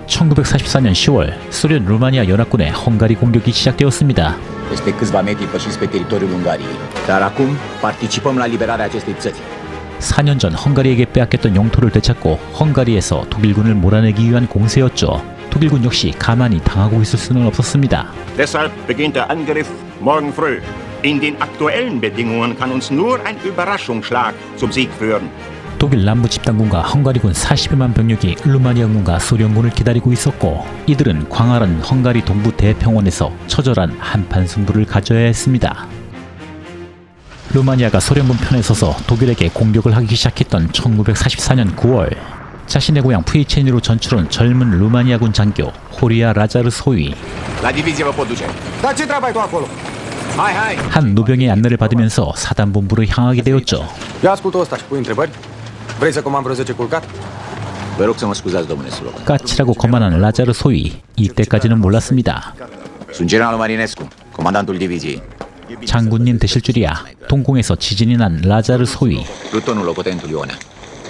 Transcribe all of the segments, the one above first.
1944년 10월 소련 루마니아 연합군의 헝가리 공격이 시작되었습니다. Peste câțiva metri pășiți pe teritoriul Ungariei. Dar acum participăm la liberarea acestei țări. 4년 전 헝가리에게 빼앗겼던 영토를 되찾고 헝가리에서 독일군을 몰아내기 위한 공세였죠. 독일군 역시 가만히 당하고 있을 수는 없었습니다. Deshalb beginnt der Angriff morgen früh. In den aktuellen Bedingungen kann uns nur ein Überraschungsschlag zum Sieg führen. 독일 남부 집단군과 헝가리군 40여만 병력이 루마니아군과 소련군을 기다리고 있었고 이들은 광활한 헝가리 동부 대평원에서 처절한 한판 승부를 가져야 했습니다. 루마니아가 소련군 편에 서서 독일에게 공격을 하기 시작했던 1944년 9월 자신의 고향 푸이체니로 전출한 젊은 루마니아군 장교 호리아 라자르 소위 La divizie vă pot duce. Dar ce treabă ai tu acolo? Hai, hai! 한 노병의 안내를 받으면서 사단본부로 향하게 되었죠. Ia ascultă ăsta și pui întrebări. Vrei să comand vreo 10 culcat? Vă rog să mă scuzați, domnule Slovan. 까칠하고 거만한 라자르 소위 이때까지는 몰랐습니다. Sunt generalul Marinescu, comandantul diviziei. 장군님 되실 줄이야. 동공에서 지진이 난 라자르 소위. Plutonul locotenentului Ionea.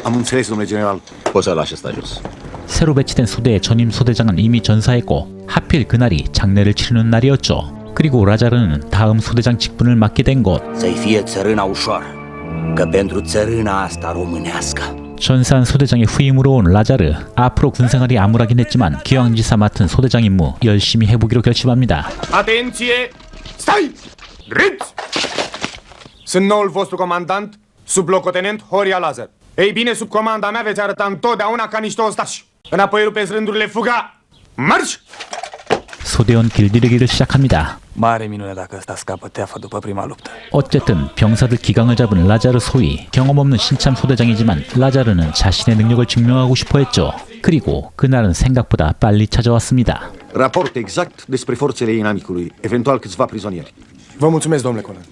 Am înțeles, domnule general. Poți să-l lași ăsta jos. 새로 배치된 소대의 전임 소대장은 이미 전사했고 하필 그날이 장례를 치르는 날이었죠. 그리고 라자르는 다음 소대장 직분을 맡게 된 곳. Să-i fie țărâna ușor, că pentru țărâna asta românească 전사한 소대장의 후임으로 온 라자르. 앞으로 군생활이 암울하긴 했지만 기왕지사 맡은 소대장 임무 열심히 해보기로 결심합니다. Atenție! Stai! Râți! Sunt noul vostru comandant, sublocotenent Horia Lazar. Ei bine, sub comanda mea veți arăta întotdeauna ca niște ostași. Înapoi rupeți rândurile, fuga! Marș! 소대원 길들이기를 시작합니다. Mare minune dacă ăsta scapă teafă după prima luptă. 어쨌든 병사들 기강을 잡은 라자르 소위. 경험 없는 신참 소대장이지만 라자르는 자신의 능력을 증명하고 싶어 했죠. 그리고 그날은 생각보다 빨리 찾아왔습니다. Raport exact despre forțele inamicului, eventual câțiva prizonieri. Vă mulțumesc, domnule Conan.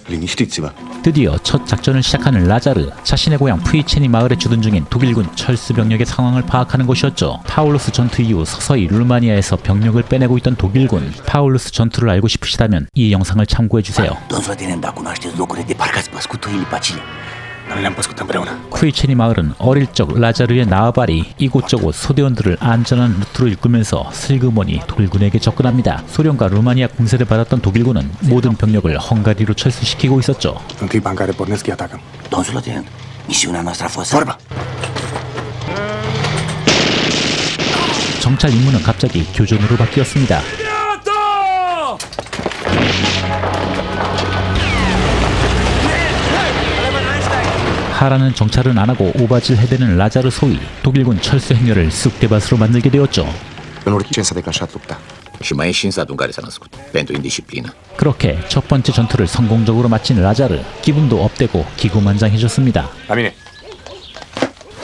Liniștiți-vă. 드디어 첫 작전을 시작하는 라자르. 자신의 고향 푸이체니 마을에 주둔 중인 독일군 철수 병력의 상황을 파악하는 것이었죠. 파울루스 전투 이후 서서히 루마니아에서 병력을 빼내고 있던 독일군. 파울루스 전투를 알고 싶으시다면 이 영상을 참고해주세요. Domnul locotenent, dacă cunoașteți locurile de parcă ați păscut toile pe acele. Noi le-am păscut împreună. 푸이체니 마을은 어릴 적 라자르의 나와바리 이곳저곳 소대원들을 안전한 루트로 이끌면서 슬그머니 독일군에게 접근합니다. 소련과 루마니아 공세를 받았던 독일군은 모든 병력을 헝가리로 철수시키고 있었죠. În clipa în care pornesc, îi atacăm. Domnul locotenent, misiunea noastră a fost Vorba! 정찰 임무는 갑자기 교전으로 바뀌었습니다. 하라는 정찰은 안 하고 오바질 해대는 라자르 소위. 독일군 철수 행렬을 쑥대밭으로 만들게 되었죠. În orice s-a declanșat lupta. Și mai e și în satul în care s-a născut, pentru indisciplină. 그렇게 첫 번째 전투를 성공적으로 마친 라자르. 기분도 업되고 기고만장해졌습니다. La mine.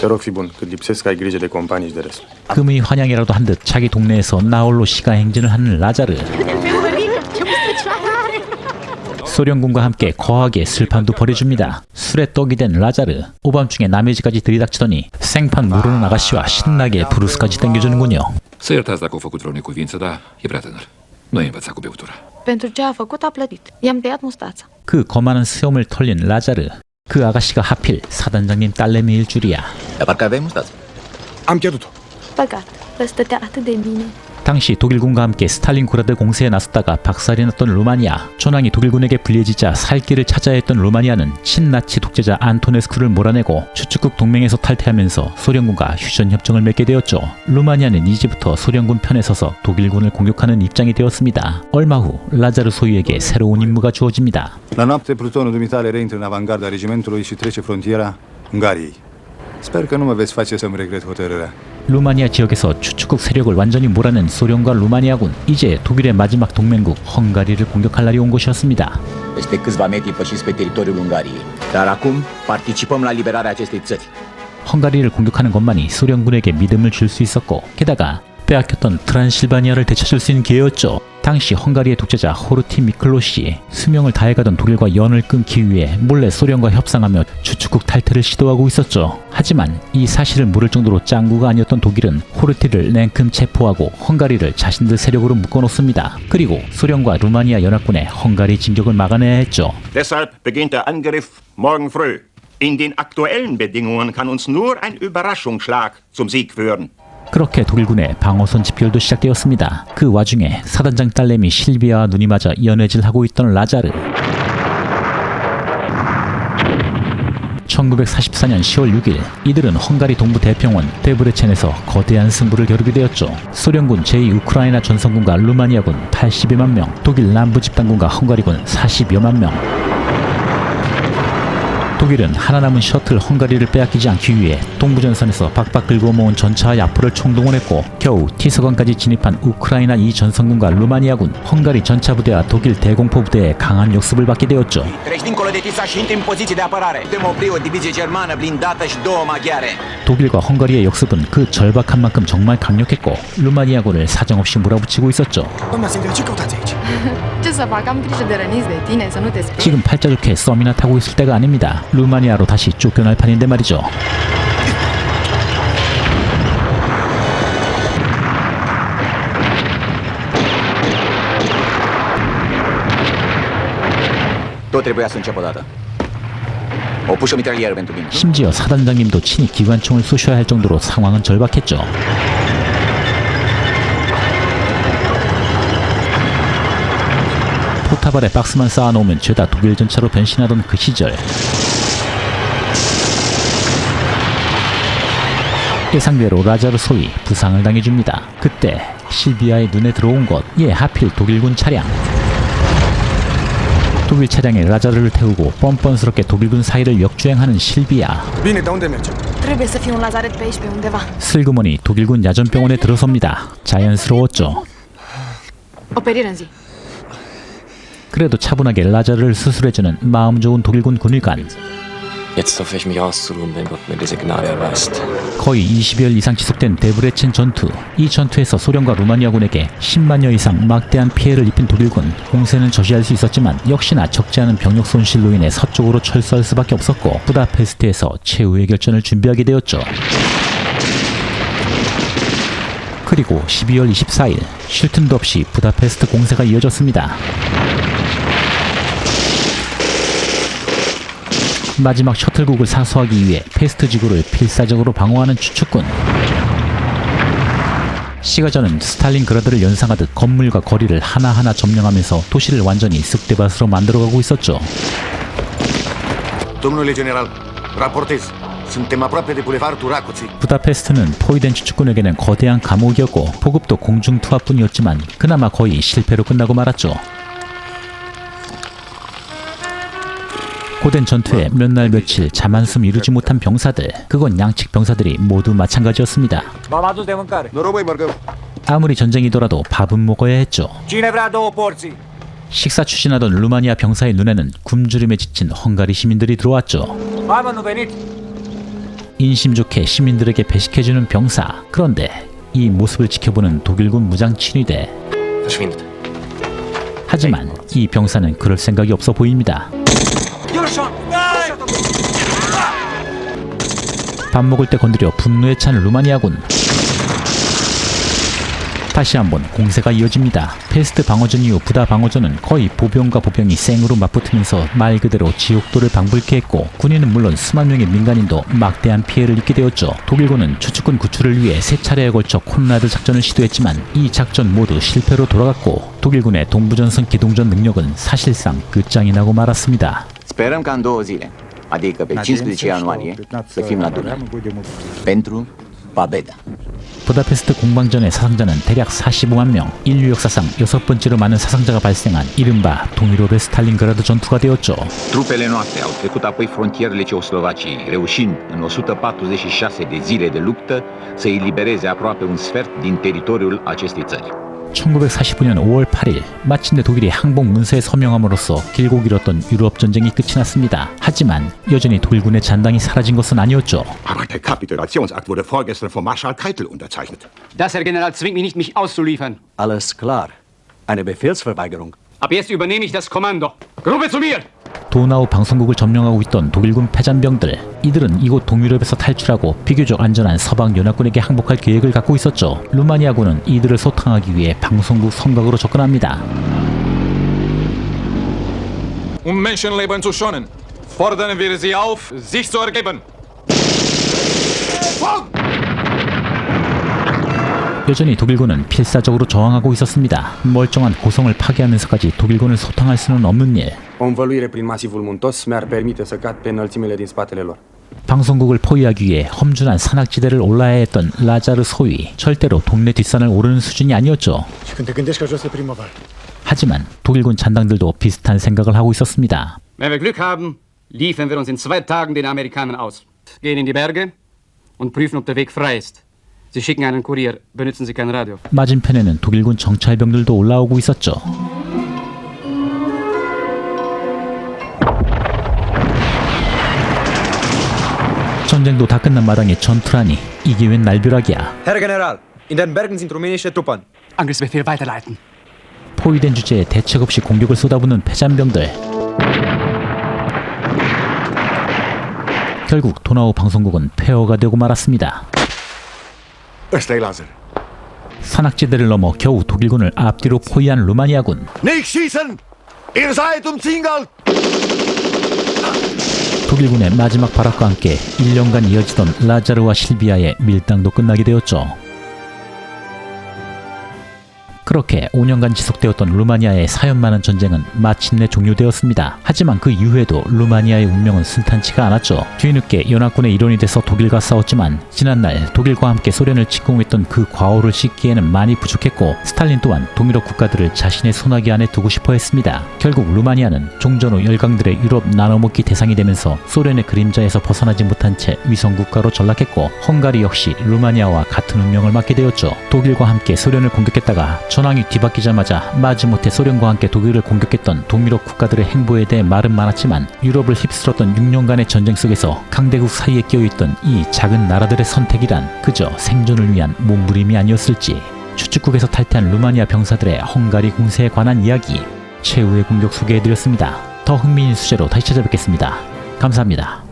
Te rog, fi bun. Cât lipsesc, ai grijă de companii și de rest. 금의 환영이라도 한 듯 자기 동네에서 나홀로 시가 행진을 하는 라자르. 소련군과 함께 거하게 술판도 벌여줍니다. 술에 떡이 된 라자르. 오밤중에 남의 집까지 들이닥치더니 생판 모르는 아가씨와 신나게 브루스까지 땡겨주는군요. Să iertați dacă au făcut vreo necuvință, dar e prea tânăr. Nu e învățat cu beutura. Pentru ce a făcut, a plătit. I-am tăiat mustața. 그 거만한 수염을 털린 라자르. 그 아가씨가 하필 사단장님 딸내미일 줄이야. Dar parcă aveai mustață. Am pierdut-o. Păcat, că stătea atât de bine. 당시 독일군과 함께 스탈린그라드 공세에 나섰다가 박살이 났던 루마니아. 전황이 독일군에게 불리해지자 살 길을 찾아야 했던 루마니아는 친나치 독재자 안토네스쿠를 몰아내고 추축국 동맹에서 탈퇴하면서 소련군과 휴전협정을 맺게 되었죠. 루마니아는 이제부터 소련군 편에 서서 독일군을 공격하는 입장이 되었습니다. 얼마 후 라자르 소유에게 새로운 임무가 주어집니다. La noapte, plutonul dumitale reintră în avangarda regimentului și trece frontiera Ungariei. Sper că nu mă veți face să-mi regret hotărârea. 루마니아 지역에서 추축국 세력을 완전히 몰아낸 소련과 루마니아군. 이제 독일의 마지막 동맹국 헝가리를 공격할 날이 온 것이었습니다. Peste câțiva metri pășiți pe teritoriul Ungariei. Dar acum participăm la liberarea acestei țări. 헝가리를 공격하는 것만이 소련군에게 믿음을 줄 수 있었고 게다가 빼앗겼던 트란실바니아를 되찾을 수 있는 기회였죠. 당시 헝가리의 독재자 호르티 미클로시 수명을 다해가던 독일과 연을 끊기 위해 몰래 소련과 협상하며 주축국 탈퇴를 시도하고 있었죠. 하지만 이 사실을 모를 정도로 짱구가 아니었던 독일은 호르티를 냉큼 체포하고 헝가리를 자신들 세력으로 묶어놓습니다. 그리고 소련과 루마니아 연합군의 헝가리 진격을 막아내야 했죠. Deshalb beginnt der Angriff morgen früh. In den aktuellen Bedingungen kann uns nur ein Überraschungsschlag zum Sieg führen. 그렇게 독일군의 방어선 집결도 시작되었습니다. 그 와중에 사단장 딸내미 실비아와 눈이 맞아 연애질하고 있던 라자르. 1944년 10월 6일 이들은 헝가리 동부 대평원 데브레첸에서 거대한 승부를 겨루게 되었죠. 소련군 제2우크라이나 전선군과 루마니아군 82만 명, 독일 남부 집단군과 헝가리군 40여만 명. 독일은 하나 남은 셔틀 헝가리를 빼앗기지 않기 위해 동부전선에서 박박 긁어 모은 전차와 야포를 총동원했고 겨우 티서강까지 진입한 우크라이나 이 전선군과 루마니아군, 헝가리 전차부대와 독일 대공포 부대의 강한 역습을 받게 되었죠. Treci dincolo de Tisa și intri în poziții de apărare. Putem opri o divizie germană blindată și două maghiare. 독일과 헝가리의 역습은 그 절박한 만큼 정말 강력했고 루마니아군을 사정없이 몰아붙이고 있었죠. Doamna Silvia, ce căutați aici? Ce să fac? Am grijă de răniți de tine, să nu te speri. 지금 팔자 좋게 썸이나 타고 있을 때가 아닙니다. 루마니아로 다시 쫓겨날 판인데 말이죠. Tot trebuia să încep odată. O puși o mitralieră pentru mine. 심지어 사단장님도 친히 기관총을 쏘셔야 할 정도로 상황은 절박했죠. 포탑 아래 박스만 쌓아놓으면 죄다 독일 전차로 변신하던 그 시절, 예상대로 라자르 소위 부상을 당해줍니다. 그때 실비아의 눈에 들어온 것, 하필 독일군 차량. 독일 차량에 라자르를 태우고 뻔뻔스럽게 독일군 사이를 역주행하는 실비아. Bine, dar unde mergem? Trebuie să fie un lazaret pe aici, pe undeva. 슬그머니 독일군 야전병원에 들어섭니다. 자연스러웠죠. Operire în zi. 그래도 차분하게 라자르를 수술해주는 마음 좋은 독일군 군의관. Jetzt hoffe ich mich auszuruhen, wenn Gott mir diese Gnade erweist. 거의 20여일 이상 지속된 데브레첸 전투. 이 전투에서 소련과 루마니아군에게 10만여 이상 막대한 피해를 입힌 독일군. 공세는 저지할 수 있었지만 역시나 적지 않은 병력 손실로 인해 서쪽으로 철수할 수밖에 없었고 부다페스트에서 최후의 결전을 준비하게 되었죠. 그리고 12월 24일 쉴 틈도 없이 부다페스트 공세가 이어졌습니다. 마지막 셔틀국을 사수하기 위해 페스트 지구를 필사적으로 방어하는 추측군. 시가전은 스탈린그라드를 연상하듯 건물과 거리를 하나하나 점령하면서 도시를 완전히 쑥대밭으로 만들어가고 있었죠. Domnule general, raportez. Suntem aproape de bulevardul Racoții. 부다페스트는 포위된 추측군에게는 거대한 감옥이었고 보급도 공중투하뿐이었지만 그나마 거의 실패로 끝나고 말았죠. 고된 전투에 몇 날 며칠 잠 한숨 이루지 못한 병사들, 그건 양측 병사들이 모두 마찬가지였습니다. V-am adus de mâncare. Noroc, băi, mărgău. 아무리 전쟁이더라도 밥은 먹어야 했죠. Cine vrea 2 porții? 식사 추진하던 루마니아 병사의 눈에는 굶주림에 지친 헝가리 시민들이 들어왔죠. Hai mă, nu veniți? 인심 좋게 시민들에게 배식해주는 병사. 그런데 이 모습을 지켜보는 독일군 무장 친위대. Verschwindet. 하지만 이 병사는 그럴 생각이 없어 보입니다. 밥 먹을 때 건드려 분노에 찬 루마니아군. 다시 한번 공세가 이어집니다. 페스트 방어전 이후 부다 방어전은 거의 보병과 보병이 생으로 맞붙으면서 말 그대로 지옥도를 방불케 했고 군인은 물론 수만 명의 민간인도 막대한 피해를 입게 되었죠. 독일군은 추측군 구출을 위해 3차례에 걸쳐 콘라드 작전을 시도했지만 이 작전 모두 실패로 돌아갔고 독일군의 동부전선 기동전 능력은 사실상 끝장이 나고 말았습니다. Sperăm ca în 2 zile, adică pe 15 ianuarie, să fim la Dunăre. Pentru Babeda. 부다페스트 공방전의 사상자는 대략 45만 명, 인류 역사상 6번째로 많은 사상자가 발생한 이른바 동일호의 스탈린그라드 전투가 되었죠. Trupele noastre au trecut apoi frontierele Ceoslovaciei, reușind în 146 de zile de luptă să elibereze aproape un sfert din teritoriul acestei țări. 1945년 5월 8일 마침내 독일이 항복 문서에 서명함으로써 길고 길었던 유럽 전쟁이 끝이 났습니다. 하지만 여전히 독일군의 잔당이 사라진 것은 아니었죠. Aber der Kapitulationsakt wurde vorgestern von Marschall Keitel unterzeichnet. Das, Herr General, zwingt mich nicht, mich auszuliefern. Alles klar. Eine Befehlsverweigerung. Ab jetzt übernehme ich das Kommando. Gruppe zu mir! 도나우 방송국을 점령하고 있던 독일군 패잔병들, 이들은 이곳 동유럽에서 탈출하고 비교적 안전한 서방 연합군에게 항복할 계획을 갖고 있었죠. 루마니아군은 이들을 소탕하기 위해 방송국 성곽으로 접근합니다. Menschenleben zu schonen. Fordern wir sie auf, sich zu ergeben. 여전히 독일군은 필사적으로 저항하고 있었습니다. 멀쩡한 고성을 파괴하면서까지 독일군을 소탕할 수는 없는 일. O învăluire prin masivul muntos mi-ar permite să cad pe înălțimile din spatele lor. 방송국을 포위하기 위해 험준한 산악지대를 올라야 했던 라자르 소위, 절대로 동네 뒷산을 오르는 수준이 아니었죠. Și când te gândești că jos e primăvară. 하지만 독일군 잔당들도 비슷한 생각을 하고 있었습니다. Wenn wir Glück haben, liefern wir uns in 2 Tagen den Amerikanern aus. Gehen in die Berge und prüfen, ob der Weg frei ist. Sie schicken einen Kurier, benutzen Sie kein Radio. 맞은편에는 독일군 정찰병들도 올라오고 있었죠. 전쟁도 다 끝난 마당에 전투라니 이게 웬 날벼락이야. Herr General, in den Bergen sind rumänische Truppen. Angriffsbefehl weiterleiten. 포위된 주제에 대책 없이 공격을 쏟아붓는 패잔병들. 결국 도나우 방송국은 폐허가 되고 말았습니다. Ăsta e Lazar. 산악지대를 넘어 겨우 독일군을 앞뒤로 포위한 루마니아군. Nicht schießen! Ihr seid umzingelt! 독일군의 마지막 발악과 함께 1년간 이어지던 라자르와 실비아의 밀당도 끝나게 되었죠. 그렇게 5년간 지속되었던 루마니아의 사연 많은 전쟁은 마침내 종료되었습니다. 하지만 그 이후에도 루마니아의 운명은 순탄치가 않았죠. 뒤늦게 연합군의 일원이 돼서 독일과 싸웠지만 지난날 독일과 함께 소련을 침공했던 그 과오를 씻기에는 많이 부족했고 스탈린 또한 동유럽 국가들을 자신의 손아귀 안에 두고 싶어 했습니다. 결국 루마니아는 종전 후 열강들의 유럽 나눠먹기 대상이 되면서 소련의 그림자에서 벗어나지 못한 채 위성국가로 전락했고 헝가리 역시 루마니아와 같은 운명을 맞게 되었죠. 독일과 함께 소련을 공격했다가 전황이 뒤바뀌자마자 마지못해 소련과 함께 독일을 공격했던 동유럽 국가들의 행보에 대해 말은 많았지만 유럽을 휩쓸었던 6년간의 전쟁 속에서 강대국 사이에 끼어있던 이 작은 나라들의 선택이란 그저 생존을 위한 몸부림이 아니었을지. 추측국에서 탈퇴한 루마니아 병사들의 헝가리 공세에 관한 이야기, 최후의 공격 소개해드렸습니다. 더 흥미있는 수제로 다시 찾아뵙겠습니다. 감사합니다.